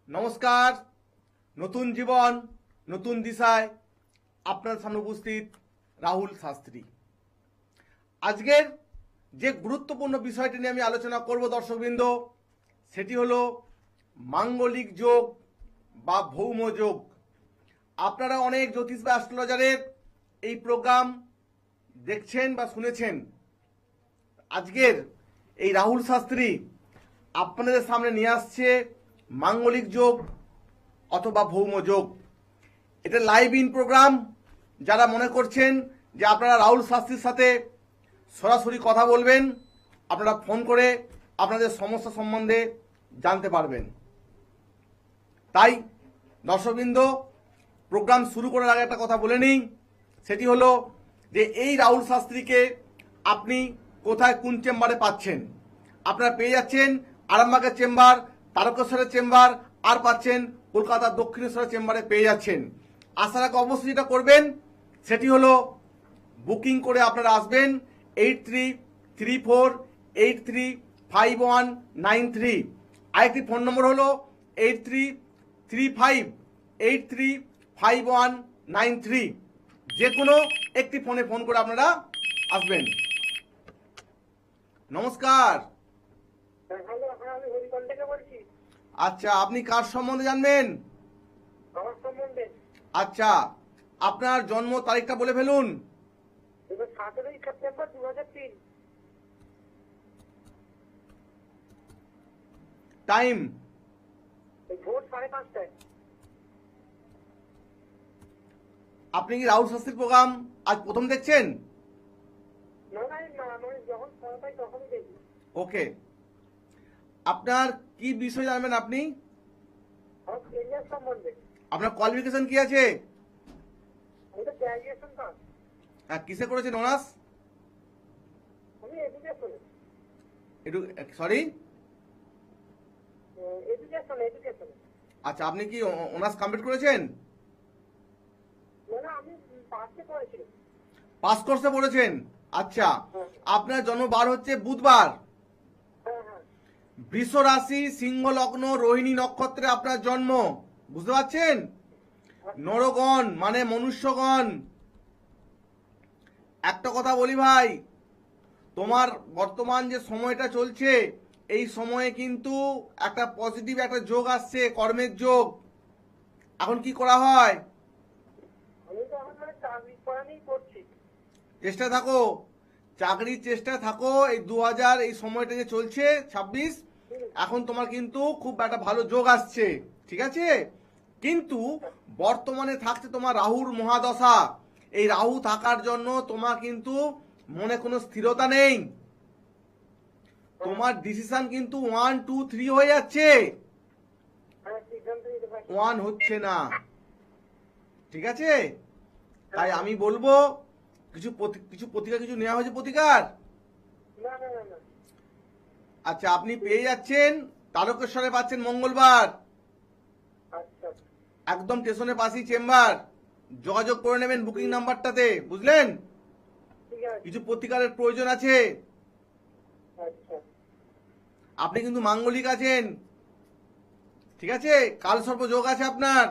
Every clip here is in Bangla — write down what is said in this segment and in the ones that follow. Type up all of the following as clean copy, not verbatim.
নমস্কার। নতুন জীবন নতুন দিশায় আপনার সামনে উপস্থিত রাহুল শাস্ত্রী। আজকের যে গুরুত্বপূর্ণ বিষয়টি নিয়ে আমি আলোচনা করব দর্শকবৃন্দ, সেটি হলো মাঙ্গলিক যোগ বা ভৌম যোগ। আপনারা অনেক জ্যোতিষ বা অ্যাস্ট্রোলজারের এই প্রোগ্রাম দেখছেন বা শুনেছেন। আজকের এই রাহুল শাস্ত্রী আপনাদের সামনে নিয়ে আসছে মাঙ্গলিক যোগ অথবা ভৌম যোগ। এটা লাইভ ইন প্রোগ্রাম। যারা মনে করছেন যে আপনারা রাহুল শাস্ত্রীর সাথে সরাসরি কথা বলবেন, আপনারা ফোন করে আপনাদের সমস্যা সম্বন্ধে জানতে পারবেন। তাই দর্শকবৃন্দ, প্রোগ্রাম শুরু করার আগে একটা কথা বলে নিই, সেটি হলো যে এই রাহুল শাস্ত্রীকে আপনি কোথায় কোন চেম্বারে পাচ্ছেন। আপনারা পেয়ে যাচ্ছেন আরামবাগের চেম্বার, তারকেশ্বরের চেম্বার, আর পাচ্ছেন কলকাতার দক্ষিণেশ্বরের চেম্বারে পেয়ে যাচ্ছেন। আসার আগে অবশ্যই যেটা করবেন সেটি হলো বুকিং করে আপনারা আসবেন 8334835193। আরেকটি ফোন নম্বর হলো 8335835193। যে কোনো একটি ফোনে ফোন করে আপনারা আসবেন। নমস্কার। আচ্ছা, আপনি কার সম্বন্ধে জানবেন? আচ্ছা, আপনার জন্ম তারিখটা বলে ফেলুন। 17ই সেপ্টেম্বর 2003। টাইম? ভোর 5:30টায়। আপনি কি রাহুল শাস্ত্রীর প্রোগ্রাম আজ প্রথম দেখছেন? না আমি যখন সময় পাই তখনই দেখি। ওকে, আপনার কি বিষয় জানবেন আপনি? আমার কেরিয়ার সম্বন্ধে। আপনার কোয়ালিফিকেশন কি আছে? আমি তো গ্র্যাজুয়েশন পাস। কিসে করেছেন অনার্স? আমি এডুকেশন। Sorry, education. আচ্ছা, আপনি কি অনার্স কমপ্লিট করেছেন? না আমি পাসে করেছি। পাস কোর্সে পড়েছেন? আচ্ছা, হ্যাঁ। আপনার জন্ম বার হচ্ছে বুধবার, হ্যাঁ। বৃষ রাশি, সিংহ লগ্ন, রোহিণী নক্ষত্রে আপনার জন্ম। বুঝতে পারছেন? নরগণ মানে মনুষ্যগণ। একটা কথা বলি ভাই, তোমার বর্তমান যে সময়টা চলছে, এই সময়ে কিন্তু একটা পজিটিভ একটা যোগ আসছে, কর্মের যোগ। এখন কি করা হয়? আমি তো এখন চাকরি করা নিয়েই করছি। চেষ্টা থাকো, চাকরির চেষ্টা থাকো। এই 2000 এই সময়টা যে চলছে 26, এখন তোমার কিন্তু খুব একটা ভালো যোগ আসছে, ঠিক আছে? কিন্তু বর্তমানে থাকছে তোমার রাহুর মহাদশা। এই রাহু থাকার জন্য তোমার কিন্তু মনে কোনো স্থিরতা নেই। তোমার ডিসিশন কিন্তু 1 2 3 হয়ে যাচ্ছে, হ্যাঁ, সিদ্ধান্ত নিতে পারছি। 1 হচ্ছে না, ঠিক আছে? তাই আমি বলবো কিছু প্রতিকার কিছু নেওয়া হয়েছে প্রতিকার। না। আচ্ছা, আপনি পেয়ে যাচ্ছেন তারকেশ্বরে পাচ্ছেন মঙ্গলবার, আচ্ছা, একদম স্টেশনের পাশেই চেম্বার। যোগাযোগ করে নেবেন বুকিং নাম্বারটাতে, বুঝলেন? ঠিক আছে। কিছু প্রতিকারের প্রয়োজন আছে। আচ্ছা, আপনি কিন্তু মাঙ্গলিক আছেন, ঠিক আছে? কালসর্প যোগ আছে আপনার,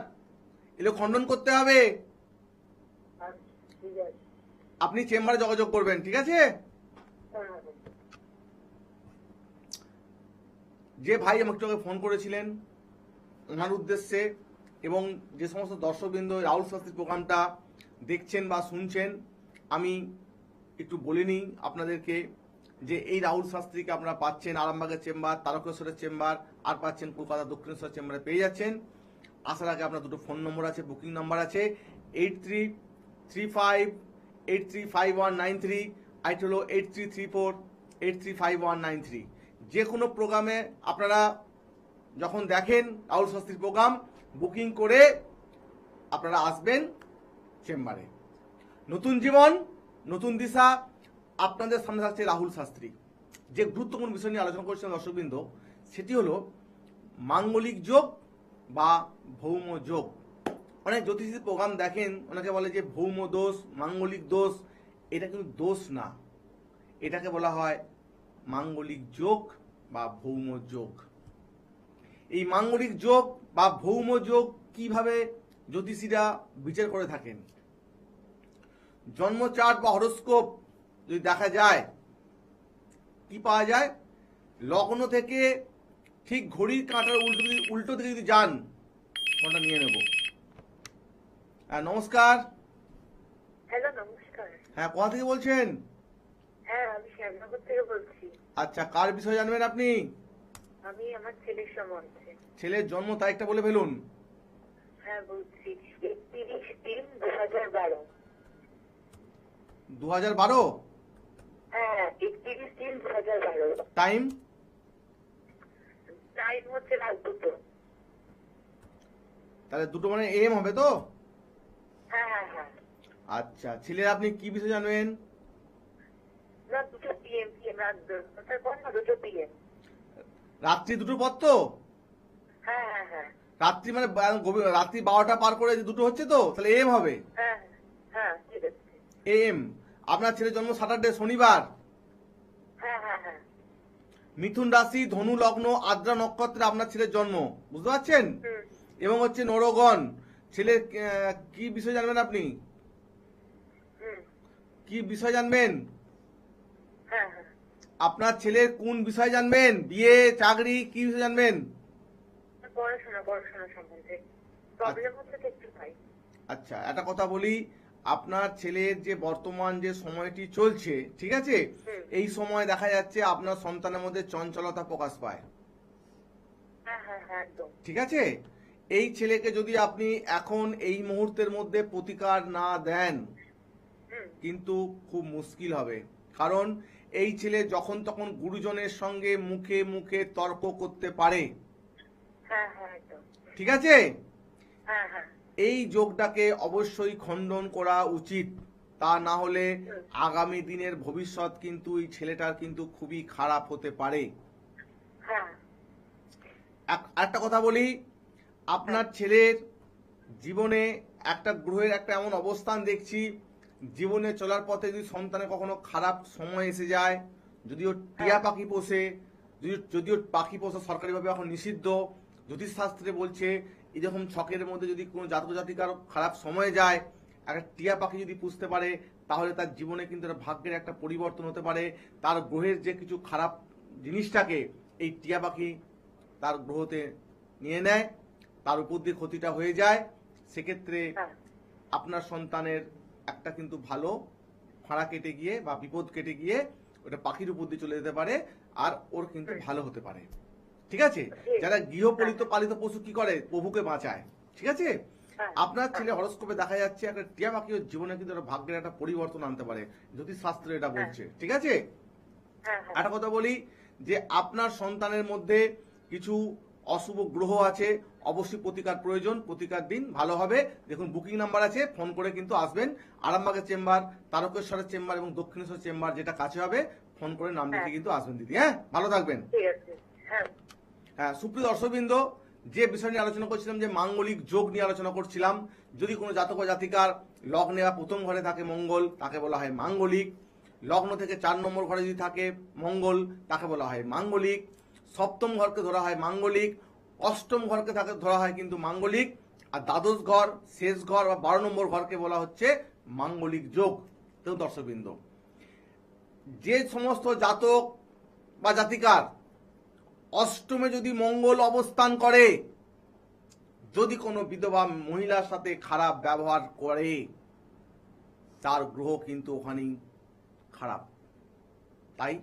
এগুলো খণ্ডন করতে হবে। আচ্ছা, ঠিক আছে। আপনি চেম্বারে যোগাযোগ করবেন, ঠিক আছে? হ্যাঁ। যে ভাই আমাকে ফোন করেছিলেন ওনার উদ্দেশ্যে, এবং যে সমস্ত দর্শকবৃন্দ রাহুল শাস্ত্রীর প্রোগ্রামটা দেখছেন বা শুনছেন, আমি একটু বলে নিই আপনাদেরকে যে এই রাহুল শাস্ত্রীকে আপনারা পাচ্ছেন আরামবাগের চেম্বার, তারকেশ্বরের চেম্বার, আর পাচ্ছেন কলকাতা দক্ষিণেশ্বর চেম্বারে পেয়ে যাচ্ছেন। আসার আগে আপনার দুটো ফোন নম্বর আছে, বুকিং নাম্বার আছে 8335835193, আইটি হলো 8334835193। যে কোনো প্রোগ্রামে আপনারা যখন দেখেন রাহুল শাস্ত্রীর প্রোগ্রাম, বুকিং করে আপনারা আসবেন চেম্বারে। নতুন জীবন নতুন দিশা, আপনাদের সামনে থাকছে রাহুল শাস্ত্রী। যে গুরুত্বপূর্ণ বিষয় নিয়ে আলোচনা করছিলেন দর্শকবৃন্দ, সেটি হলো মাঙ্গলিক যোগ বা ভৌম যোগ। অনেক জ্যোতিষীর প্রোগ্রাম দেখেন, ওনাকে বলে যে ভৌম দোষ, মাঙ্গলিক দোষ। এটা কিন্তু দোষ না, এটাকে বলা হয় মাঙ্গলিক যোগ বা ভৌম যোগ। এই মাঙ্গলিক যোগ বা ভৌম যোগ কিভাবে জ্যোতিষীরা বিচার করে থাকেন? জন্ম চার্ট বা হরোস্কোপ যদি দেখা যায়, কি পাওয়া যায়? লগ্ন থেকে ঠিক ঘড়ির কাঁটার উল্টো দিকে যদি যান, ফোনটা নিয়ে নেব। হ্যাঁ, নমস্কার। হ্যালো, নমস্কার। হ্যাঁ, কোথা থেকে বলছেন? হ্যাঁ, আমি শ্যামনগর থেকে বলছি। আচ্ছা, কার বিষয়ে জানবেন আপনি? আমি আমার ছেলের সম্বন্ধে। ছেলের জন্ম তারিখটা বলে ফেলুন। হ্যাঁ, বলছি 31/3/2012। 2012? হ্যাঁ, 31/3/2012। টাইম? টাইম হচ্ছে রাত 2টো। তাহলে দুটো মানে এম হবে তো? হ্যাঁ হ্যাঁ হ্যাঁ। আচ্ছা, ছেলের আপনি কি বিষয় জানবেন? না, 2টো PM রাত 2টো PM। রাত্রি দুটোর পর তো? হ্যাঁ হ্যাঁ হ্যাঁ রাত্রি মানে রাত্রি 12টা পার করে যে দুটো হচ্ছে তো, তাহলে এম হবে। হ্যাঁ হ্যাঁ, ঠিক আছে। এম। আপনার ছেলের জন্ম স্যাটারডে, শনিবার। হ্যাঁ হ্যাঁ হ্যাঁ। মিথুন রাশি, ধনু লগ্ন, আদ্রা নক্ষত্রে আপনার ছেলের জন্ম, বুঝতে পারছেন? হুম এবং হচ্ছে নরগণ। ছেলের কি বিষয় জানবেন আপনি? হুম। কি বিষয় জানবেন? হ্যাঁ হ্যাঁ। আপনার ছেলের কোন বিষয় জানবেন? বিয়ে, চাকরি, কি বিষয় জানবেন? পড়াশোনা সম্বন্ধে প্রবলেম হচ্ছে তো একটু ভাই। আচ্ছা, একটা কথা বলি, আপনার ছেলের যে বর্তমান যে সময়টি চলছে, ঠিক আছে, হুম। এই সময় দেখা যাচ্ছে আপনার সন্তানের মধ্যে চঞ্চলতা প্রকাশ পায়, হ্যাঁ হ্যাঁ হ্যাঁ, একদম। ঠিক আছে? এই ছেলেকে যদি আপনি এখন এই মুহূর্তের মধ্যে প্রতিকার না দেন, হুম। কিন্তু খুব মুশকিল হবে। কারণ এই ছেলে যখন তখন গুরুজনের সঙ্গে মুখে মুখে তর্ক করতে পারে, হ্যাঁ হ্যাঁ, একদম। ঠিক আছে? হ্যাঁ হ্যাঁ। এই যোগটাকে অবশ্যই খণ্ডন করা উচিত। তা না হলে আগামী দিনের ভবিষ্যৎ কিন্তু এই ছেলেটার কিন্তু খুবই খারাপ হতে পারে। হ্যাঁ একটা কথা বলি, আপনার ছেলের জীবনে একটা গ্রহের একটা এমন অবস্থান দেখছি, জীবনে চলার পথে যদি সন্তানের কখনো খারাপ সময় এসে যায়, যদিও টিয়া পাখি পোষে, যদিও পাখি পোষা সরকারিভাবে এখন নিষিদ্ধ, জ্যোতিষশাস্ত্রে বলছে এরকম ছকের মধ্যে যদি কোনো জাতক জাতিকার খারাপ সময় যায়, একটা টিয়া পাখি যদি পুষতে পারে, তাহলে তার জীবনে কিন্তু একটা ভাগ্যের একটা পরিবর্তন হতে পারে। তার গ্রহের যে কিছু খারাপ জিনিসটাকে এই টিয়া পাখি তার গ্রহতে নিয়ে নেয়, তার উপর দিয়ে ক্ষতিটা হয়ে যায়। সেক্ষেত্রে হ্যাঁ। আপনার সন্তানের একটা কিন্তু ভালো ফাঁড়া কেটে গিয়ে বা বিপদ কেটে গিয়ে ওটা পাখির উপর দিয়ে চলে যেতে পারে, আর ওর কিন্তু ভালো হতে পারে, ঠিক আছে? যারা গৃহপালিত পালিত পশু কি করে? প্রভুকে বাঁচায়, ঠিক আছে? আপনার ছেলে হরোস্কোপে দেখা যাচ্ছে একটা টিয়া পাখি ওর জীবনে কিন্তু একটা ভাগ্যের একটা পরিবর্তন আনতে পারে, জ্যোতিষশাস্ত্র এটা বলছে, ঠিক আছে? হ্যাঁ হ্যাঁ। একটা কথা বলি যে আপনার সন্তানের মধ্যে কিছু অশুভ গ্রহ আছে, অবশ্যই প্রতিকার প্রয়োজন, প্রতিকার দিন, ভালো হবে। দেখুন, বুকিং নাম্বার আছে, ফোন করে কিন্তু আসবেন। আরামবাগের চেম্বার, তারকেশ্বরের চেম্বার এবং দক্ষিণেশ্বর চেম্বার যেটা কাছে হবে, ফোন করে নাম লিখে কিন্তু আসবেন দিদি। হ্যাঁ, ভালো থাকবেন। ঠিক আছে। হ্যাঁ হ্যাঁ, সুপ্রিয় দর্শকবৃন্দ, যে বিষয় নিয়ে আলোচনা করছিলাম, যে মাঙ্গলিক যোগ নিয়ে আলোচনা করছিলাম, যদি কোনো জাতক বা জাতিকার লগ্নে বা প্রথম ঘরে থাকে মঙ্গল, তাকে বলা হয় মাঙ্গলিক। লগ্ন থেকে 4 নম্বর ঘরে যদি থাকে মঙ্গল, তাকে বলা হয় মাঙ্গলিক। সপ্তম ঘরকে ধরা হয় মাঙ্গলিক, অষ্টম ঘরকে তাকে ধরা হয় কিন্তু মাঙ্গলিক, আর দ্বাদশ ঘর, শেষ ঘর বা 12 নম্বর ঘরকে বলা হচ্ছে মাঙ্গলিক যোগ। তো দর্শকবৃন্দ, যে সমস্ত জাতক বা জাতিকার অষ্টমে যদি মঙ্গল অবস্থান করে, যদি কোনো বিধবা মহিলার সাথে খারাপ ব্যবহার করে, তার গ্রহ কিন্তু ওখানেই খারাপ। তাই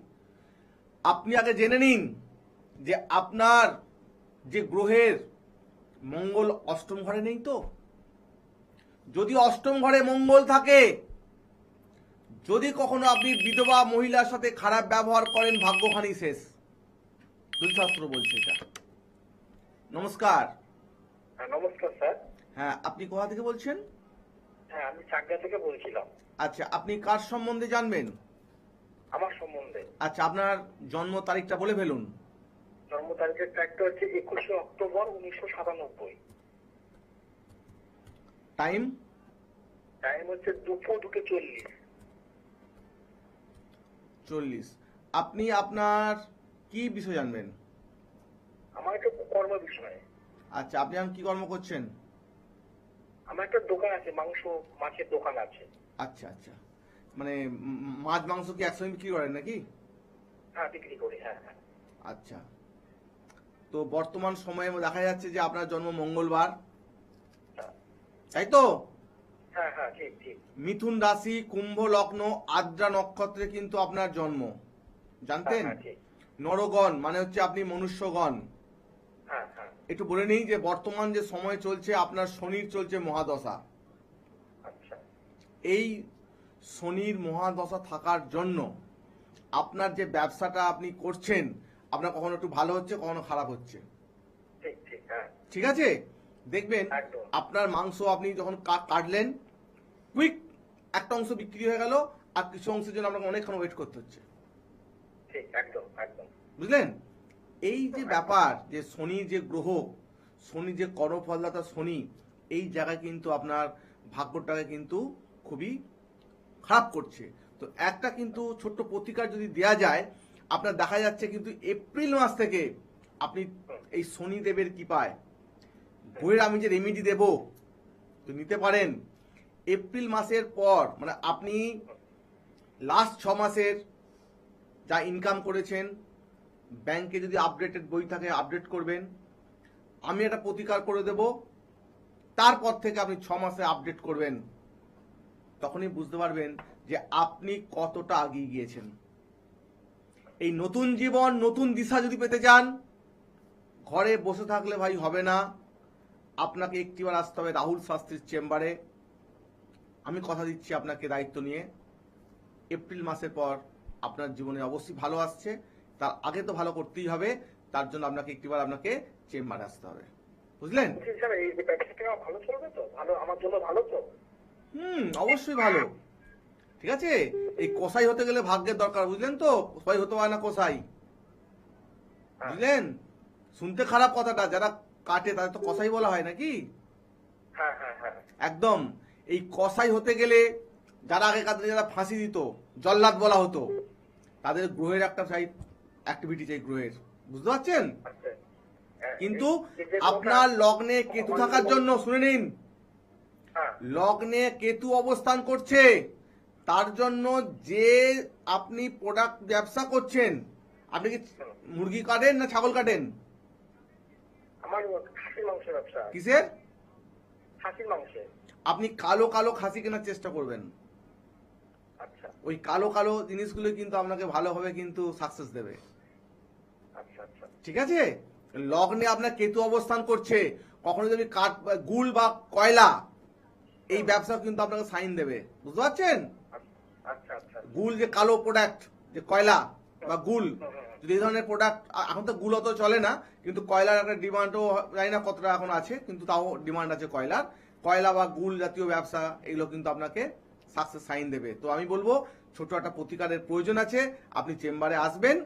আপনি আগে জেনে নিন যে আপনার যে গ্রহের মঙ্গল অষ্টম ঘরে নেই তো। যদি অষ্টম ঘরে মঙ্গল থাকে, যদি কখনো আপনি বিধবা মহিলার সাথে খারাপ ব্যবহার করেন, ভাগ্যখানি শেষ। জ্যোতিষশাস্ত্র বলছে এটা। নমস্কার। নমস্কার স্যার। হ্যাঁ, আপনি কোথা থেকে বলছেন? হ্যাঁ, আমি চাকদা থেকে বলছিলাম। আচ্ছা, আপনি কার সম্বন্ধে জানবেন? আমার সম্বন্ধে। আচ্ছা, আপনার জন্ম তারিখটা বলে ফেলুন। জন্ম তারিখের ট্র্যাকটা হচ্ছে 21শে অক্টোবর 1997। টাইম? টাইম হচ্ছে দুপুর 2:40। 40। আপনি আপনার কি বিষয় জানবেন? আমার একটা কর্ম বিষয়ে। আচ্ছা, আপনি এখন কি কর্ম করছেন? আমার একটা দোকান আছে, মাছের দোকান আছে। আচ্ছা আচ্ছা, মানে মাছ মাংস কি একসঙ্গে বিক্রি করেন নাকি? হ্যাঁ, বিক্রি করি। হ্যাঁ হ্যাঁ আচ্ছা, তো বর্তমান সময়ে দেখা যাচ্ছে যে আপনার জন্ম মঙ্গলবার, হ্যাঁ তাই তো? হ্যাঁ হ্যাঁ, ঠিক ঠিক। মিথুন রাশি, কুম্ভ লগ্ন, আদ্রা নক্ষত্রে কিন্তু আপনার জন্ম, জানতেন? হ্যাঁ, ঠিক। নরগণ মানে হচ্ছে আপনি মনুষ্যগণ। হ্যাঁ হ্যাঁ। একটু বলে নেই যে বর্তমান যে সময় চলছে আপনার শনির চলছে মহাদশা। আচ্ছা। এই শনির মহাদশা থাকার জন্য আপনার যে ব্যবসাটা আপনি করছেন, আপনার কখনো একটু ভালো হচ্ছে, কখনো খারাপ হচ্ছে। ঠিক ঠিক। হ্যাঁ, ঠিক আছে, দেখবেন একদম। আপনার মাংস আপনি যখন কাটলেন, কুইক একটা অংশ বিক্রি হয়ে গেল, আর কিছু অংশের জন্য আপনাকে অনেকক্ষণ ওয়েট করতে হচ্ছে। ঠিক, একদম একদম। বুঝলেন? এই যে ব্যাপার, যে শনি যে গ্রহ, শনি যে কর্মফলদাতা শনি, এই জায়গায় কিন্তু আপনার ভাগ্যটাকে কিন্তু খুবই খারাপ করছে। তো একটা কিন্তু ছোট্ট প্রতিকার যদি দেয়া যায়, আপনার দেখা যাচ্ছে কিন্তু এপ্রিল মাস থেকে আপনি এই শনিদেবের কৃপায় বইয়ের আমি যে রেমিডি দেব তো নিতে পারেন। এপ্রিল মাসের পর মানে আপনি লাস্ট 6 মাসের যা ইনকাম করেছেন, ব্যাংকে যদি আপডেটেড বই থাকে আপডেট করবেন, আমি একটা প্রতিকার করে দেব, তারপর থেকে আপনি 6 মাসে আপডেট করবেন, তখনই বুঝতে পারবেন যে আপনি কতটা এগিয়ে গিয়েছেন। এই নতুন জীবন, নতুন দিশা যদি পেতে চান, ঘরে বসে থাকলে ভাই হবে না, আপনাকে একটিবার আসতে হবে রাহুল শাস্ত্রীর চেম্বারে। আমি কথা দিচ্ছি আপনাকে দায়িত্ব নিয়ে, এপ্রিল মাসের পর আপনার জীবনে অবশ্যই ভালো আসছে, তার আগে তো ভালো করতেই হবে, তার জন্য আপনাকে একটিবার আপনাকে চেম্বারে আসতে হবে, বুঝলেন? বলছি স্যার, এই ব্যবসাটা ভালো চলবে তো? ভালো, আমার জন্য ভালো তো? অবশ্যই ভালো। ঠিক আছে, এই কসাই হতে গেলে ভাগ্যের দরকার, বুঝলেন তো? সবাই হতে হয় না কসাই, বুঝলেন? শুনতে খারাপ কথাটা, যারা কাটে তাদের তো কসাই বলা হয় নাকি? হ্যাঁ হ্যাঁ হ্যাঁ। একদম। এই কসাই হতে গেলে যারা আগেকার দিনে যারা ফাঁসি দিত, জল্লাদ বলা হতো, তাদের গ্রহের একটা চাই, অ্যাক্টিভিটি চাই গ্রহের, বুঝতে পারছেন? আচ্ছা। কিন্তু আপনার লগ্নে কেতু থাকার জন্য, শুনে নিন, হ্যাঁ লগ্নে কেতু অবস্থান করছে, তার জন্য যে আপনি প্রোডাক্ট ব্যবসা করছেন, আপনি কি মুরগি কাটেন না ছাগল কাটেন? আমার খাসির মাংসের ব্যবসা। কিসের? খাসির মাংসের। আপনি কালো কালো খাসি কেনার চেষ্টা করবেন। আচ্ছা ওই কালো কালো জিনিসগুলো কিন্তু আপনাকে ভালোভাবে কিন্তু সাকসেস দেবে। আচ্ছা আচ্ছা। ঠিক আছে, লগ্নে আপনার কেতু অবস্থান করছে, কখনো যদি কাঠ গুল বা কয়লা, এই ব্যবসা কিন্তু আপনাকে সাইন দেবে, বুঝতে পারছেন? আচ্ছা আচ্ছা। গুল যে কালো প্রোডাক্ট, যে কয়লা বা গুল, যদি এই ধরনের প্রোডাক্ট, এখন তো গুল অত চলে না, কিন্তু কয়লার একটা ডিমান্ডও জানি না কতটা এখন আছে, কিন্তু তাও ডিমান্ড আছে কয়লার। কয়লা বা গুল জাতীয় ব্যবসা, এগুলো কিন্তু আপনাকে সাকসেস সাইন দেবে। তো আমি বলবো ছোট একটা প্রতিকারের প্রয়োজন আছে, আপনি চেম্বারে আসবেন,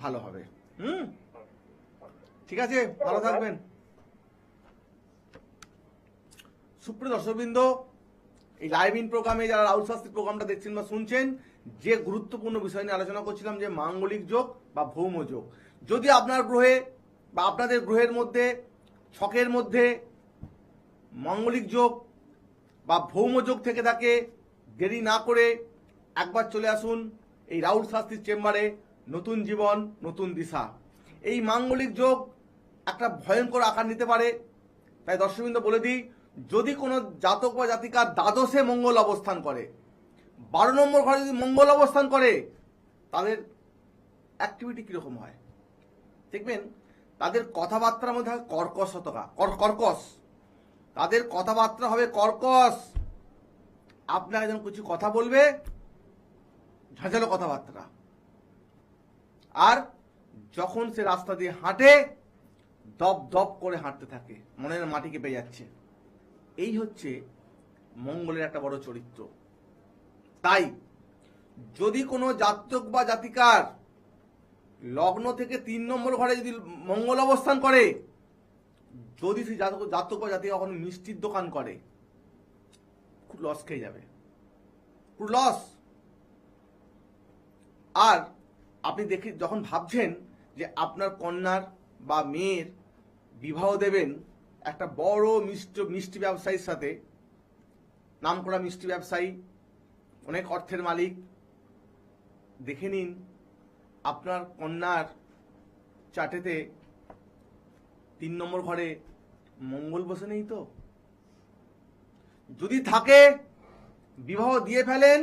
ভালো হবে। ঠিক আছে, ভালো থাকবেন। সুপ্রিয় দর্শকবৃন্দ, এই লাইভ ইন প্রোগ্রামে যারা রাহুল শাস্ত্রী প্রোগ্রামটা দেখছেন বা শুনছেন, যে গুরুত্বপূর্ণ বিষয় নিয়ে আলোচনা করছিলাম, যে মাঙ্গলিক যোগ বা ভৌম যোগ, যদি আপনার গ্রহে বা আপনাদের গ্রহের মধ্যে, ছকের মধ্যে মাঙ্গলিক যোগ বা ভৌম যোগ থেকে থাকে, দেরি না করে একবার চলে আসুন এই রাহুল শাস্ত্রীর চেম্বারে। নতুন জীবন, নতুন দিশা। এই মাঙ্গলিক যোগ একটা ভয়ঙ্কর আকার নিতে পারে, তাই দর্শকবৃন্দ বলে দিই, যদি কোনো জাতক বা জাতিকার দ্বাদশে মঙ্গল অবস্থান করে, 12 নম্বর ঘরে যদি মঙ্গল অবস্থান করে, তাদের অ্যাক্টিভিটি কিরকম হয় দেখবেন। তাদের কথাবার্তার মধ্যে কর্কশতা, কর্কশ, তাদের কথাবার্তা হবে কর্কশ, আপনাকে যেন কিছু কথা বলবে, ঝাঁঝালো কথাবার্তা। আর যখন সে রাস্তা দিয়ে হাঁটে, দপ দপ করে হাঁটতে থাকে, মনে হয় মাটি কেঁপে যাচ্ছে। এই হচ্ছে মঙ্গলের একটা বড় চরিত্র। তাই যদি কোনো জাতক বা জাতিকার লগ্ন থেকে 3 নম্বর ঘরে যদি মঙ্গল অবস্থান করে, যদি সেই জাতক বা জাতিকা কখনো মিষ্টির দোকান করে, খুব লস খেয়ে যাবে, পুরো লস। আর আপনি দেখি, যখন ভাবছেন যে আপনার কন্যার বা মেয়ের বিবাহ দেবেন একটা বড় মিষ্টি ব্যবসায়ীর সাথে, নামকরা মিষ্টি ব্যবসায়ী, অনেক অর্থের মালিক। দেখে নিন আপনার কন্যার চাটেতে 3 নম্বর ঘরে মঙ্গল বসে নেই তো? যদি থাকে বিবাহ দিয়ে ফেলেন,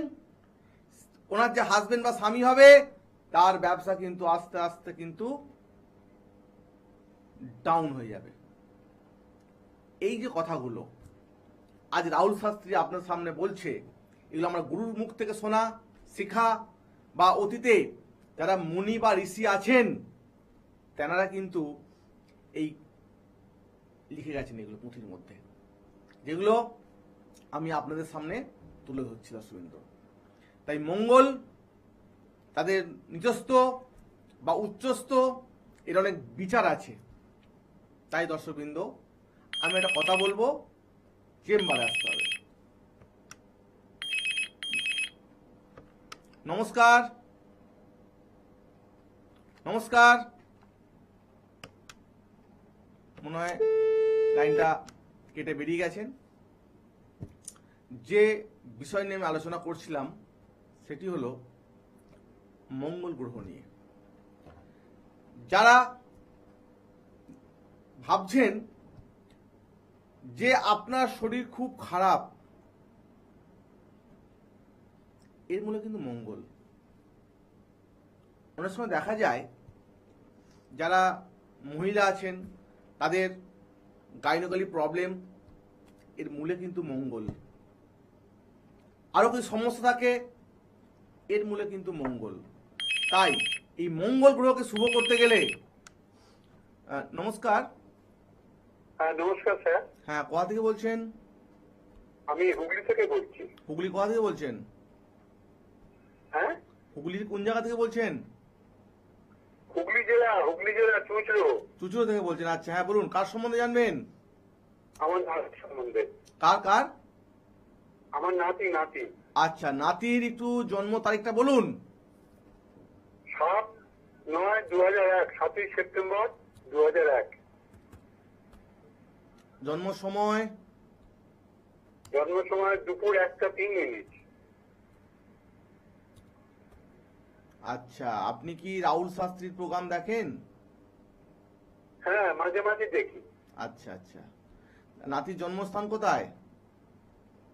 ওনার যে হাজবেন্ড বা স্বামী হবে তার ব্যবসা কিন্তু আস্তে আস্তে কিন্তু ডাউন হয়ে যাবে। এই যে কথাগুলো আজ রাহুল শাস্ত্রী আপনার সামনে বলছে, এগুলো আমরা গুরুর মুখ থেকে শোনা, শেখা, বা অতীতে যারা মুনি বা ঋষি আছেন তেনারা কিন্তু এই লিখে গেছেন এগুলো পুঁথির মধ্যে, যেগুলো আমি আপনাদের সামনে তুলে ধরছি দর্শকবৃন্দ। তাই মঙ্গল তাদের নিজস্ব বা উচ্চস্থ এর অনেক বিচার আছে। তাই দর্শকবৃন্দ, আমি একটা কথা বলবো, চেম্বারে আসতে হবে। নমস্কার, নমস্কার। মনে হয় লাইনটা কেটে বেরিয়ে গেছেন। যে বিষয় নিয়ে আমি আলোচনা করছিলাম সেটি হলো মঙ্গল গ্রহ নিয়ে। যারা ভাবছেন যে আপনার শরীর খুব খারাপ, এর মূলে কিন্তু মঙ্গল। অনেক সময় দেখা যায় যারা মহিলা আছেন তাদের গাইনোকলি প্রবলেম, এর মূলে কিন্তু মঙ্গল। আরো কিছু সমস্যা থাকে, এর মূলে কিন্তু মঙ্গল। তাই এই মঙ্গল গ্রহকে শুভ করতে গেলে, নমস্কার। হ্যাঁ, নমস্কার স্যার। হ্যাঁ, কোথা থেকে বলছেন? আমি হুগলি থেকে বলছি। হুগলি কোথা থেকে বলছেন? হ্যাঁ, হুগলির কোন জায়গা থেকে বলছেন? হুগলি জেলা চুঁচড়ো। চুচুড়ো থেকে বলছেন। আচ্ছা, হ্যাঁ বলুন, কার সম্বন্ধে জানবেন? আমার নাতি সম্বন্ধে। কার কার? আমার নাতি। আচ্ছা, নাতির একটু জন্ম তারিখটা বলুন। 7/9/2001, 7ই সেপ্টেম্বর 2001। জন্ম সময়? জন্ম সময় দুপুর 1:03। আচ্ছা, আপনি কি রাহুল শাস্ত্রীর প্রোগ্রাম দেখেন? হ্যাঁ, মাঝে মাঝে দেখি। আচ্ছা আচ্ছা। নাতির জন্মস্থান কোথায়?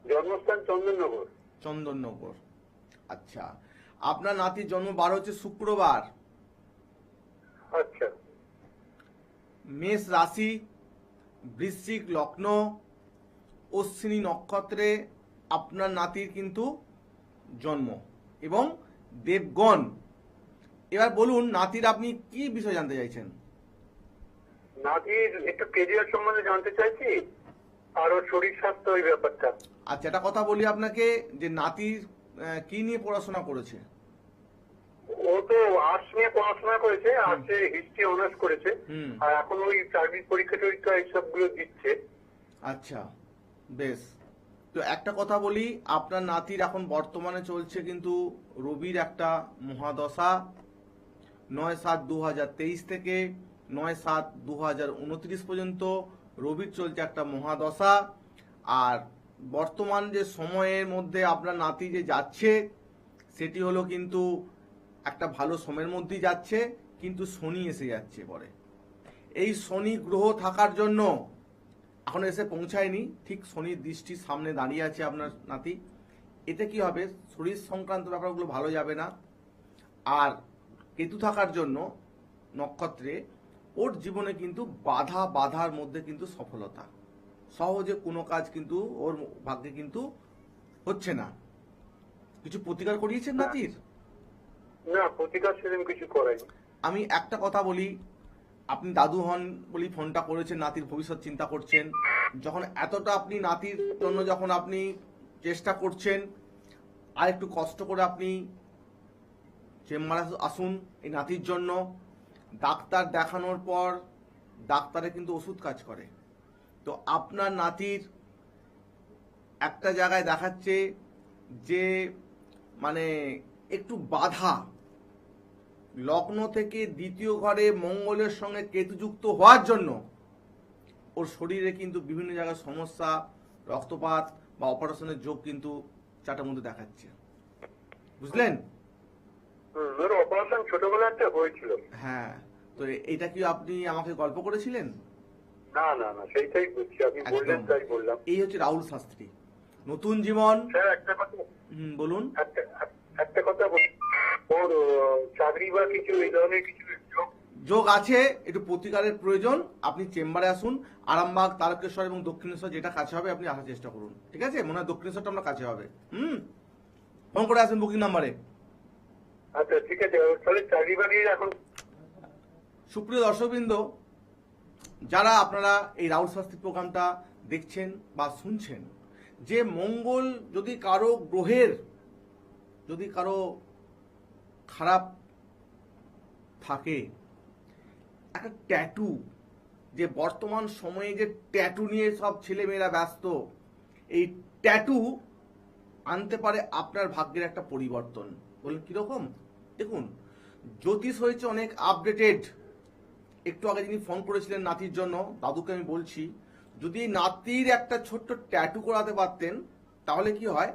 জন্মস্থান চন্দননগর। চন্দননগর। আচ্ছা, আপনার নাতির জন্ম বার হচ্ছে শুক্রবার। আচ্ছা। মেষ রাশি, বৃশ্চিক লগ্ন, অশ্বিনী নক্ষত্রে আপনার নাতির কিন্তু জন্ম এবং দেবগণ। এবার বলুন, নাতির আপনি কি বিষয় জানতে চাইছেন? নাতির একটু কেরিয়ার সম্বন্ধে জানতে চাইছি, আর ওর শরীর স্বাস্থ্য ওই ব্যাপারটা। আচ্ছা, একটা কথা বলি আপনাকে, যে নাতির কি নিয়ে পড়াশোনা করেছে? ও তো আর্টস নিয়ে পড়াশোনা করেছে, আর্টসে হিস্ট্রি অনার্স করেছে, আর এখন ওই চাকরির পরীক্ষা এইসব গুলো দিচ্ছে। আচ্ছা, বেশ। তো একটা কথা বলি, আপনার নাতির এখন বর্তমানে চলছে কিন্তু রবির একটা মহাদশা। 9/7/2023 থেকে 9/7/2029 পর্যন্ত রবির চলছে একটা মহাদশা। আর বর্তমান যে সময়ের মধ্যে আপনার নাতি যে যাচ্ছে সেটি হলো কিন্তু একটা ভালো সময়ের মধ্যেই যাচ্ছে, কিন্তু শনি এসে যাচ্ছে পরে। এই শনি গ্রহ থাকার জন্য এখন এসে পৌঁছায়নি, ঠিক শনির দৃষ্টির সামনে দাঁড়িয়ে আছে আপনার নাতি। এতে কি হবে, শরীর সংক্রান্ত ব্যাপারগুলো ভালো যাবে না। আর কেতু থাকার জন্য নক্ষত্রে ওর জীবনে কিন্তু বাধার মধ্যে কিন্তু সফলতা, সহজে কোনো কাজ কিন্তু ওর ভাগ্যে কিন্তু হচ্ছে না। কিছু প্রতিকার করিয়েছেন নাতির? না, প্রতিকার সেরকম কিছু করাই। আমি একটা কথা বলি, আপনি দাদু হন বলি ফোনটা করেছেন, নাতির ভবিষ্যৎ চিন্তা করছেন। যখন এতটা আপনি নাতির জন্য যখন আপনি চেষ্টা করছেন, আর একটু কষ্ট করে আপনি চেম্বারে আসুন এই নাতির জন্য। ডাক্তার দেখানোর পর ডাক্তারে কিন্তু ওষুধ কাজ করে। তো আপনার নাতির একটা জায়গায় দেখাচ্ছে যে মানে একটু বাধা, লগ্ন থেকে দ্বিতীয় ঘরে মঙ্গলের সঙ্গে কেতু যুক্ত হওয়ার জন্য ওর শরীরে কিন্তু বিভিন্ন জায়গায় সমস্যা, রক্তপাত বা অপারেশনের যোগ কিন্তু চারটার মধ্যে দেখাচ্ছে। বুঝলেন? ওর অপারেশন ছোটবেলায় একটা হয়েছিল। হ্যাঁ, তো এটা কি আপনি আমাকে গল্প করেছিলেন? না না না, সেইটাই বুঝছি, আপনি বললেন তাই বললাম। এই হচ্ছে রাহুল শাস্ত্রী, নতুন জীবন। স্যার একটা কথা, বলুন। একটা কথা বলি, ওর চাকরি বা কিছু এই ধরনের কিছু যোগ আছে, একটু প্রতিকারের প্রয়োজন। আপনি চেম্বারে আসুন, আরামবাগ, তারকেশ্বর এবং দক্ষিণেশ্বর যেটা কাছে হবে আপনি আসার চেষ্টা করুন, ঠিক আছে? মনে হয় দক্ষিণেশ্বরটা আপনার কাছে হবে। ফোন করে আসুন বুকিং নাম্বারে। আচ্ছা ঠিক আছে, তাহলে চাকরি বাকরি এখন। সুপ্রিয় দর্শকবৃন্দ, যারা আপনারা এই রাহুল শাস্ত্রী প্রোগ্রামটা দেখছেন বা শুনছেন, যে মঙ্গল যদি কারো গ্রহের যদি কারো খারাপ থাকে, একটা ট্যাটু, যে বর্তমান সময়ে যে ট্যাটু নিয়ে সব ছেলেমেয়েরা ব্যস্ত, এই ট্যাটু আনতে পারে আপনার ভাগ্যের একটা পরিবর্তন। বলুন কিরকম? দেখুন, জ্যোতিষ হয়েছে অনেক আপডেটেড। একটু আগে যিনি ফোন করেছিলেন নাতির জন্য, দাদুকে আমি বলছি, যদি নাতির একটা ছোট্ট ট্যাটু করাতে পারতেন তাহলে কি হয়,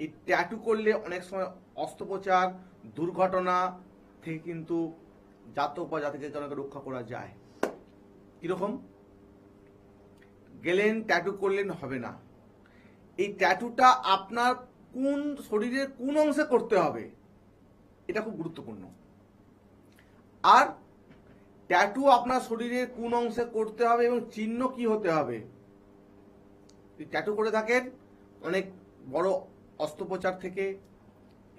এই ট্যাটু করলে অনেক সময় অস্ত্রোপচার, দুর্ঘটনা থেকে কিন্তু জাতক বা জাতিকে অনেক রক্ষা করা যায়। কিরকম? গেলেন ট্যাটু করলেন, হবে না। এই ট্যাটুটা আপনার কোন শরীরের কোন অংশে করতে হবে, এটা খুব গুরুত্বপূর্ণ। আর ট্যাটু আপনার শরীরের কোন অংশে করতে হবে এবং চিহ্ন কি হতে হবে। ট্যাটু করে থাকেন, অনেক বড় অস্ত্রোপচার থেকে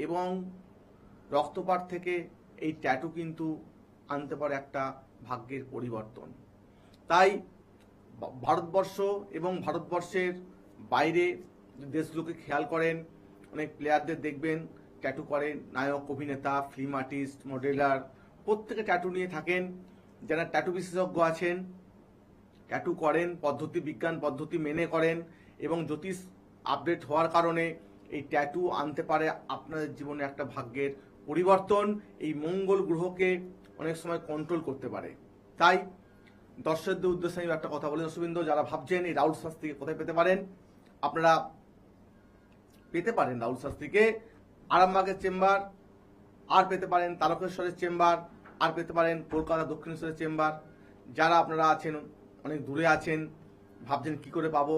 এবং রক্তপাত থেকে এই ট্যাটু কিন্তু আনতে পারে একটা ভাগ্যের পরিবর্তন। তাই ভারতবর্ষ এবং ভারতবর্ষের বাইরে দেশগুলোকে খেয়াল করেন, অনেক প্লেয়ারদের দেখবেন ট্যাটু করেন, নায়ক, অভিনেতা, ফিল্ম আর্টিস্ট, মডেলার, প্রত্যেকে ট্যাটু নিয়ে থাকেন। যারা ট্যাটু বিশেষজ্ঞ আছেন, ট্যাটু করেন, বিজ্ঞান পদ্ধতি মেনে করেন এবং জ্যোতিষ আপডেট হওয়ার কারণে এই ট্যাটু আনতে পারে আপনাদের জীবনে একটা ভাগ্যের পরিবর্তন। এই মঙ্গল গ্রহকে অনেক সময় কন্ট্রোল করতে পারে। তাই দর্শকদের উদ্দেশ্যে আমি একটা কথা বলি, দর্শকবৃন্দ, যারা ভাবছেন এই রাহুল শাস্ত্রীকে কোথায় পেতে পারেন, আপনারা পেতে পারেন রাহুল শাস্ত্রীকে আরামবাগের চেম্বার, আর পেতে পারেন তারকেশ্বরের চেম্বার, আর পেতে পারেন কলকাতা দক্ষিণেশ্বরের চেম্বার। যারা আপনারা আছেন অনেক দূরে আছেন, ভাবছেন কি করে পাবো,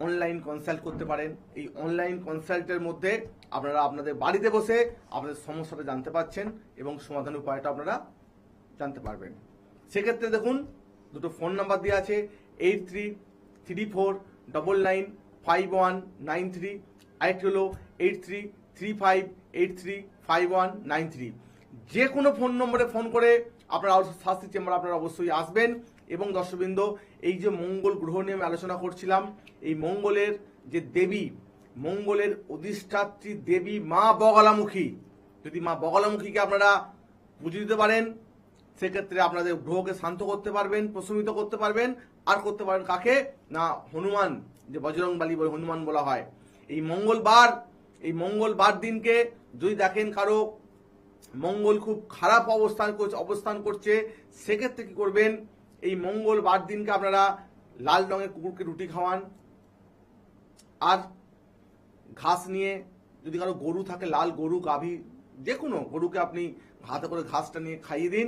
অনলাইন কনসাল্ট করতে পারেন। এই অনলাইন কনসাল্টের মধ্যে আপনারা আপনাদের বাড়িতে বসে আপনাদের সমস্যাটা জানতে পারছেন এবং সমাধানের উপায়টা আপনারা জানতে পারবেন। সেক্ষেত্রে দেখুন, দুটো ফোন নাম্বার দেওয়া আছে, 8334995193, আরেকটি হলো 8335835193। যে কোনো ফোন নম্বরে ফোন করে আপনারা শাস্ত্রী চেম্বার আপনারা অবশ্যই আসবেন। এবং দর্শকবৃন্দ, এই যে মঙ্গল গ্রহ নিয়ে আমি আলোচনা করছিলাম, এই মঙ্গলের যে দেবী, মঙ্গলের অধিষ্ঠাত্রী দেবী মা বগলামুখী, যদি মা বগলামুখীকে আপনারা পুজো দিতে পারেন, সেক্ষেত্রে আপনাদের গ্রহকে শান্ত করতে পারবেন, প্রশমিত করতে পারবেন। আর করতে পারেন কাকে না, হনুমান, যে বজরংবলী বলে হনুমান বলা হয়। এই মঙ্গলবার দিনকে যদি দেখেন কারো মঙ্গল খুব খারাপ অবস্থান করছে, সেক্ষেত্রে কি করবেন, এই মঙ্গলবার দিনকে আপনারা লাল রঙের কুকুরকে রুটি খাওয়ান। আর ঘাস নিয়ে, যদি কারো গরু থাকে, লাল গরু, গাভী, যে কোনো গরুকে আপনি হাতে করে ঘাসটা নিয়ে খাইয়ে দিন।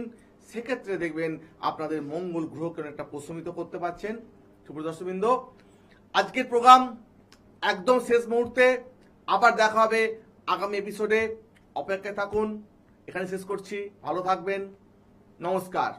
সেক্ষেত্রে দেখবেন আপনাদের মঙ্গল গ্রহকে একটা প্রশমিত করতে পারছেন। সুপ্রিয় দর্শকবৃন্দ, আজকের প্রোগ্রাম একদম শেষ মুহূর্তে, আবার দেখা হবে আগামী এপিসোডে। অপেক্ষায় থাকুন। এখানে শেষ করছি। ভালো থাকবেন। নমস্কার।